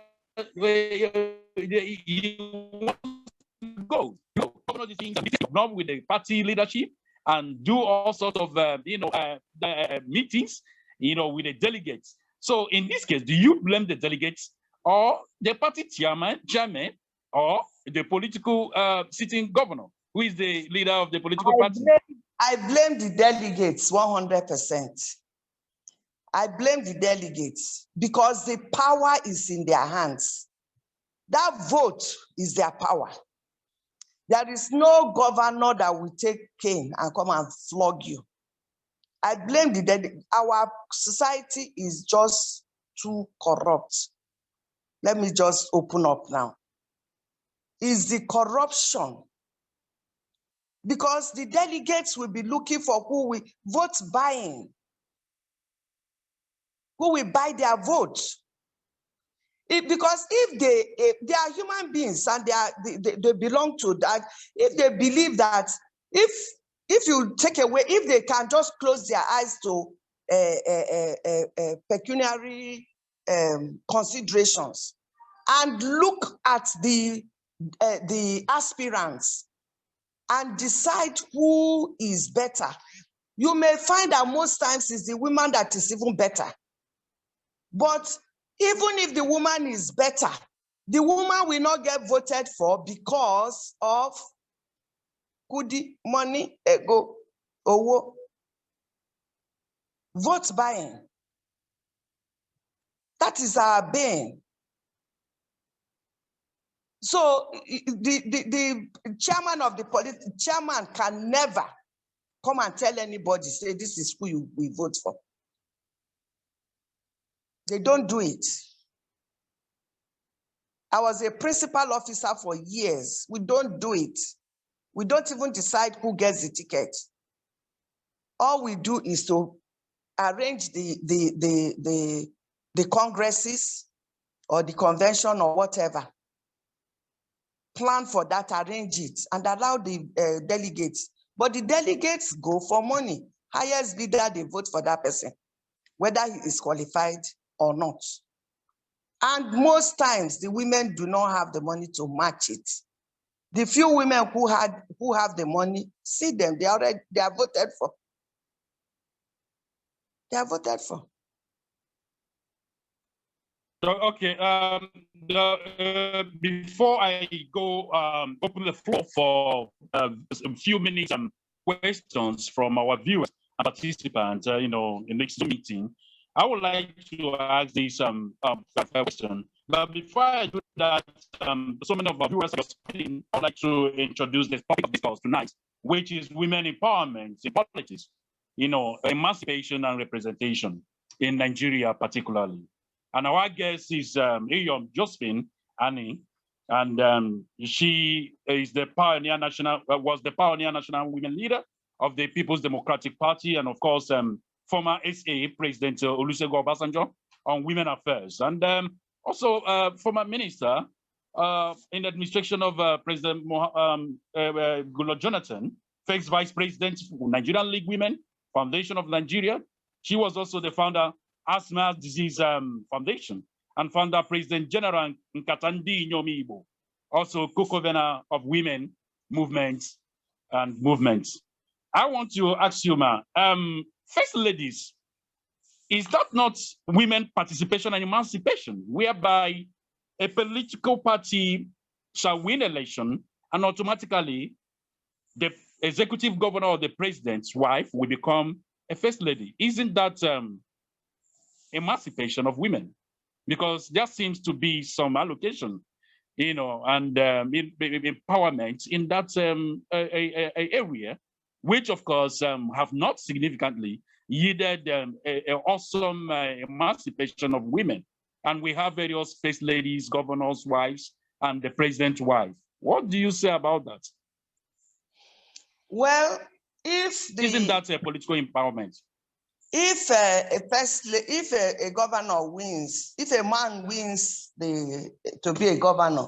go. Governor hobnob with the party leadership and do all sorts of meetings, with the delegates. So in this case, do you blame the delegates or the party chairman, or the political sitting governor, who is the leader of the political party? I blame the delegates 100%. I blame the delegates because the power is in their hands. That vote is their power. There is no governor that will take cane and come and flog you. I blame the delegates. Our society is just too corrupt. Let me just open up now. Is the corruption. Because the delegates will be looking for who will vote buying, who will buy their votes. Because if they are human beings and they belong to that, if they believe that if you take away, if they can just close their eyes to pecuniary considerations and look at the aspirants and decide who is better, you may find that most times it's the woman that is even better. But even if the woman is better, the woman will not get voted for because of kudi, money, ego, owo, vote buying. That is our bane. So the chairman of the chairman can never come and tell anybody, say this is who we vote for. They don't do it. I was a principal officer for years. We don't do it. We don't even decide who gets the ticket. All we do is to arrange the congresses or the convention or whatever. Plan for that, arrange it, and allow the delegates. But the delegates go for money. Highest bidder, they vote for that person, whether he is qualified or not. And most times, the women do not have the money to match it. The few women who have the money, see them, they are voted for. They are voted for. So, okay, before I go open the floor for a few minutes questions from our viewers and participants, in this meeting, I would like to ask this question. But before I do that, so many of our viewers are speaking, I would like to introduce the topic of discourse tonight, which is women empowerment in politics, emancipation and representation in Nigeria particularly. And our guest is Iyom Josephine, Anenih, and she is the pioneer was the pioneer national women leader of the People's Democratic Party, and of course, former SA President Olusegun Obasanjo on women affairs, and also former minister in the administration of President Goodluck Jonathan, first vice president for Nigerian League Women Foundation of Nigeria. She was also the founder Asthma Disease Foundation and founder President General Nkata Inyom, also co-covener of women movements and movements. I want to ask you, ma, first ladies, is that not women participation and emancipation, whereby a political party shall win election and automatically the executive governor or the president's wife will become a first lady? Isn't that emancipation of women? Because there seems to be some allocation, and empowerment in that area, which of course have not significantly yielded an awesome emancipation of women. And we have various first ladies, governors' wives, and the president's wife. What do you say about that? Well, isn't that a political empowerment? If a governor wins, if a man wins to be a governor,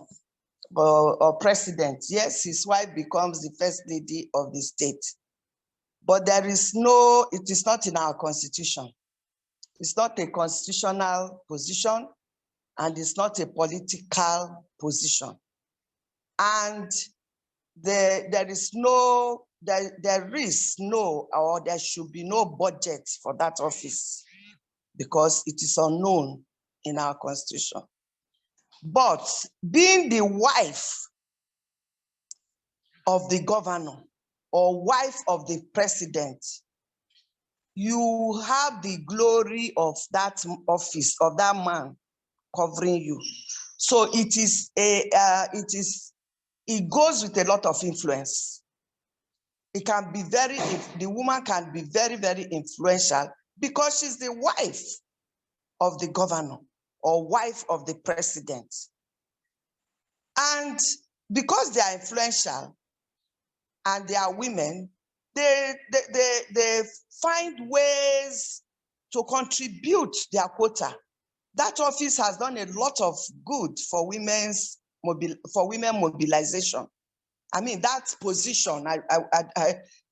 or president. Yes, his wife becomes the first lady of the state. But there is no, it is not in our constitution. It's not a constitutional position, and it's not a political position. And there is no, there is no, or there should be no budget for that office because it is unknown in our constitution. But being the wife of the governor or wife of the president, you have the glory of that office, of that man covering you. So it is it goes with a lot of influence. It can be very, the woman can be very, very influential because she's the wife of the governor or wife of the president. And because they are influential and they are women, they find ways to contribute their quota. That office has done a lot of good for women mobilization. I mean, that position,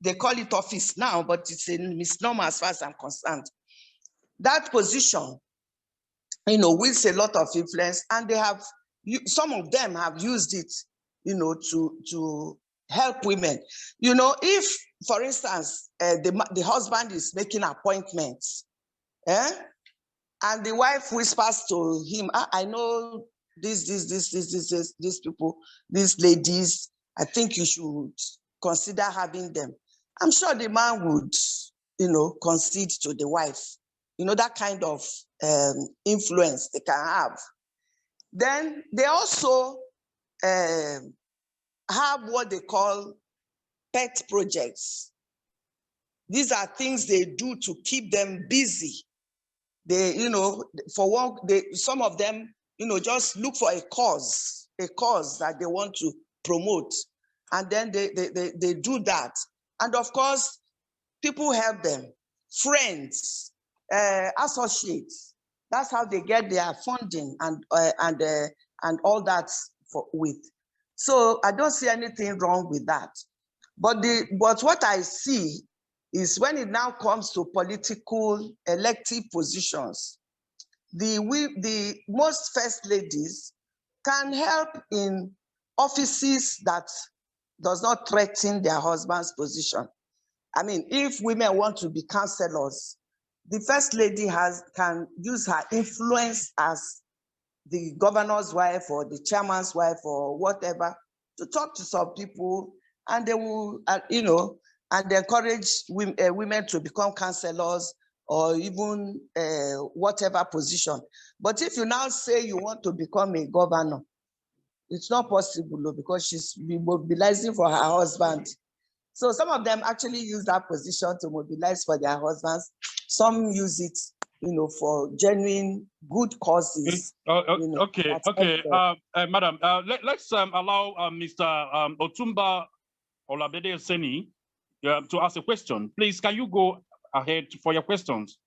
they call it office now, but it's a misnomer as far as I'm concerned. That position, you know, wields a lot of influence, and they have, some of them have used it, you know, to help women. You know, if, for instance, the husband is making appointments, and the wife whispers to him, I know these people, these ladies, I think you should consider having them. I'm sure the man would, you know, concede to the wife. You know, that kind of influence they can have. Then they also have what they call pet projects. These are things they do to keep them busy. They, you know, for one, some of them, you know, just look for a cause that they want to promote. And then they do that. And of course, people help them, friends, associates. That's how they get their funding and all that with. So I don't see anything wrong with that. But what I see is when it now comes to political elective positions, the most first ladies can help in offices that does not threaten their husband's position. I mean, if women want to be counselors, the first lady can use her influence as the governor's wife or the chairman's wife or whatever to talk to some people, and they will, you know, and encourage women to become counselors or even whatever position. But if you now say you want to become a governor, it's not possible because she's mobilizing for her husband. So some of them actually use that position to mobilize for their husbands. Some use it, you know, for genuine good causes. You know, okay. Madam, let's allow Mr. Otumba Olabede Seni to ask a question. Please, can you go ahead for your questions?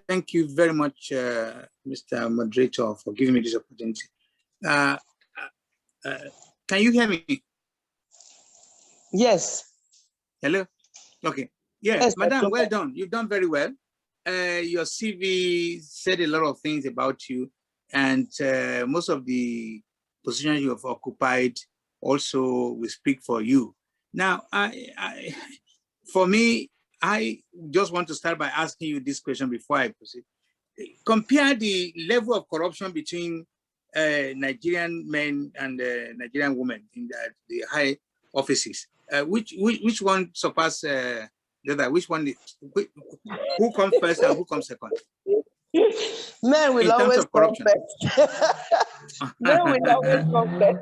Thank you very much, Mr. Moderator, for giving me this opportunity. Can you hear me? Yes. Hello? Okay. Yes, Madam, well done. You've done very well. Your CV said a lot of things about you, and most of the positions you have occupied also will speak for you. Now, for me, I just want to start by asking you this question before I proceed. Compare the level of corruption between Nigerian men and Nigerian women in the high offices. Which one surpass the other? Which one? Who comes first and who comes second? Men will always come first. Men will always come first.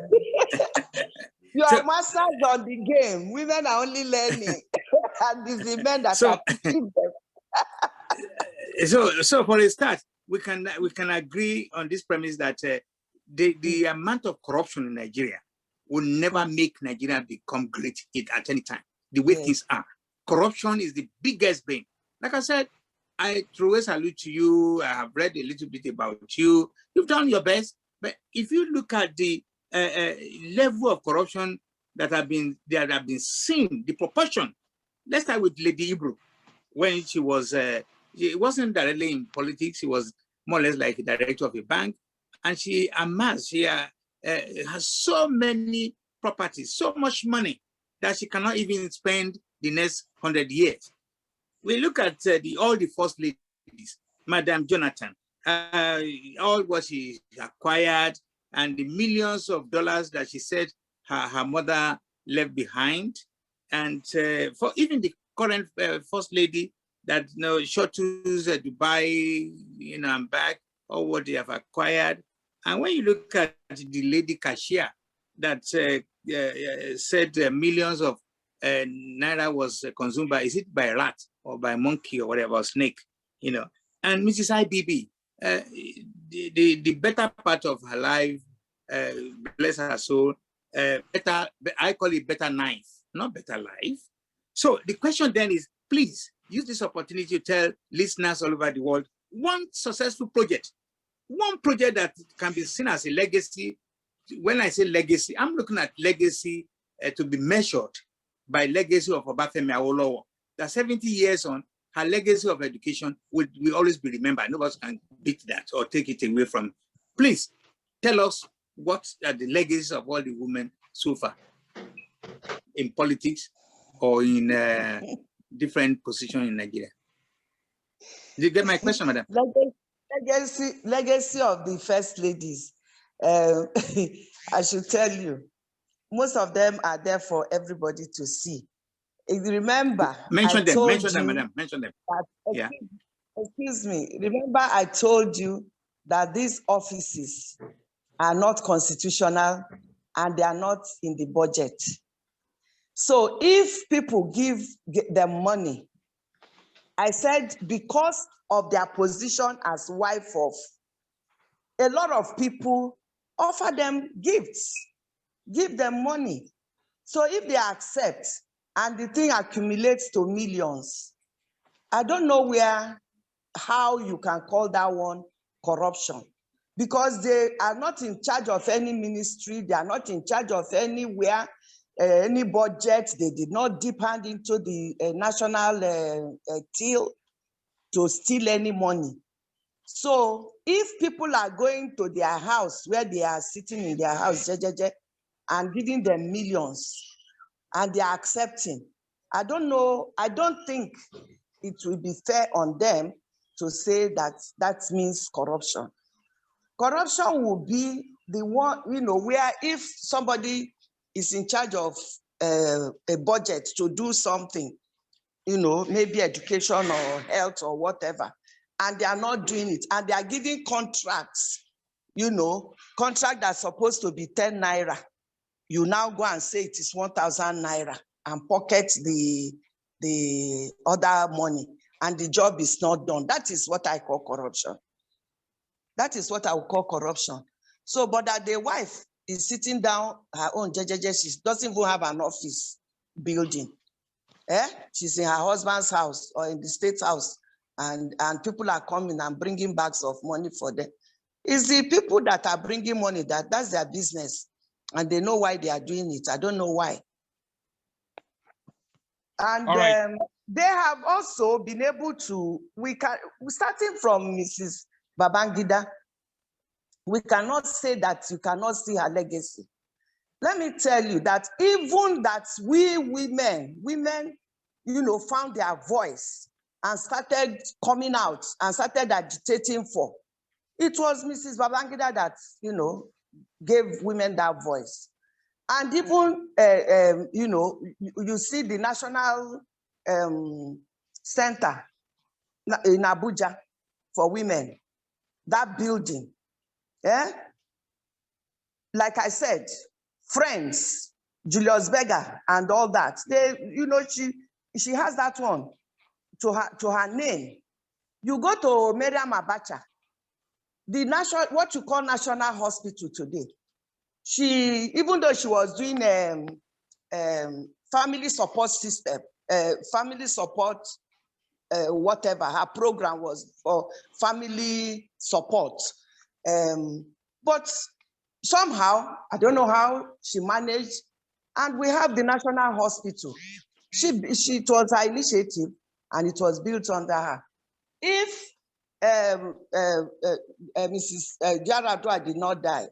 You are masters on the game. Women are only learning. And it's the men that are teaching them. So for a start, we can agree on this premise that the amount of corruption in Nigeria will never make Nigeria become great at any time. The way things are, corruption is the biggest bane. Like I said, I truly salute to you. I have read a little bit about you. You've done your best. But if you look at the level of corruption that have been seen, the proportion. Let's start with Lady Ibru. When she wasn't directly in politics. She was more or less like a director of a bank, and she amassed. She has so many properties, so much money that she cannot even spend the next 100 years. We look at all the first ladies, Madam Jonathan, all what she acquired and the millions of dollars that she said her mother left behind. And for even the current first lady that shuttles Dubai, and back, or what they have acquired. And when you look at the lady cashier that said millions of naira was consumed by, is it by a rat or by a monkey or whatever, or snake, and Mrs. IBB, the better part of her life, bless her soul, better, I call it better knife, not better life. So the question then is, please use this opportunity to tell listeners all over the world one successful project, one project that can be seen as a legacy. When I say legacy, I'm looking at legacy to be measured by legacy of Obafemi Awolowo. That 70 years on, her legacy of education will always be remembered. Nobody can beat that or take it away from. Please tell us what are the legacies of all the women so far in politics or in different positions in Nigeria. Did you get my question, madam? Legacy of the first ladies. I should tell you, most of them are there for everybody to see. If you remember, mention them, madam. Mention them. Yeah. Excuse me. Remember, I told you that these offices are not constitutional and they are not in the budget. So if people give them money, I said because of their position as wife of, a lot of people offer them gifts, give them money. So if they accept and the thing accumulates to millions, I don't know how you can call that one corruption, because they are not in charge of any ministry, they are not in charge of anywhere, any budget. They did not dip hand into the national till to steal any money. So if people are going to their house, where they are sitting in their house, and giving them millions, and they are accepting, I don't know, I don't think it will be fair on them to say that means corruption. Corruption will be the one, where if somebody is in charge of a budget to do something, maybe education or health or whatever, and they are not doing it, and they are giving contracts, contract that's supposed to be 10 naira. You now go and say it is 1,000 naira and pocket the other money, and the job is not done. That is what I call corruption. That is what I would call corruption. So, but that the wife is sitting down her own, she doesn't even have an office building. She's in her husband's house or in the state house, and people are coming and bringing bags of money for them. It's the people that are bringing money that's their business, and they know why they are doing it. I don't know why. And right. They have also been able to, starting from Mrs. Babangida, we cannot say that you cannot see her legacy. Let me tell you that even that we women, found their voice and started coming out and started agitating for. It was Mrs. Babangida that, gave women that voice. And even, you see the National Center in Abuja for women, that building, like I said, Friends, Julius Berger and all that, she has that one to her name. You go to Miriam Abacha, the what you call National Hospital today, even though she was doing family support system, family support whatever her program was for family support. But somehow, I don't know how she managed, and we have the National Hospital. It was her initiative, and it was built under her. If Mrs. Yaradua did not die,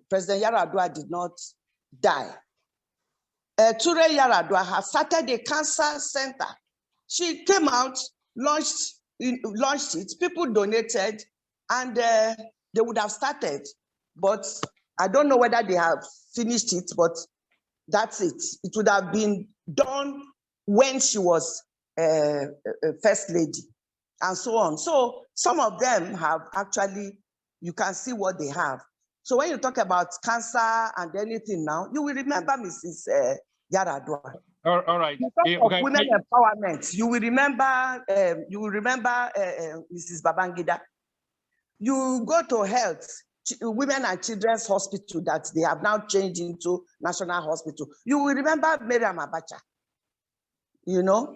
President Yaradua did not die, Ture Yaradua has started a cancer center. She came out, launched it, people donated, and they would have started. But I don't know whether they have finished it, but that's it. It would have been done when she was First Lady, and so on. So some of them have actually, you can see what they have. So when you talk about cancer and anything now, you will remember Mrs. Yaradua. All right. Okay. Women empowerment. You will remember. Mrs. Babangida. You go to health, women and children's hospital that they have now changed into National Hospital. You will remember Miriam Abacha. You know.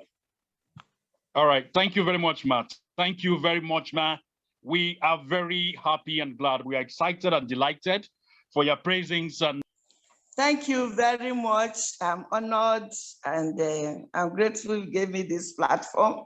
All right. Thank you very much, Matt. Thank you very much, Matt. We are very happy and glad. We are excited and delighted for your praisings. And thank you very much. I'm honored and I'm grateful you gave me this platform.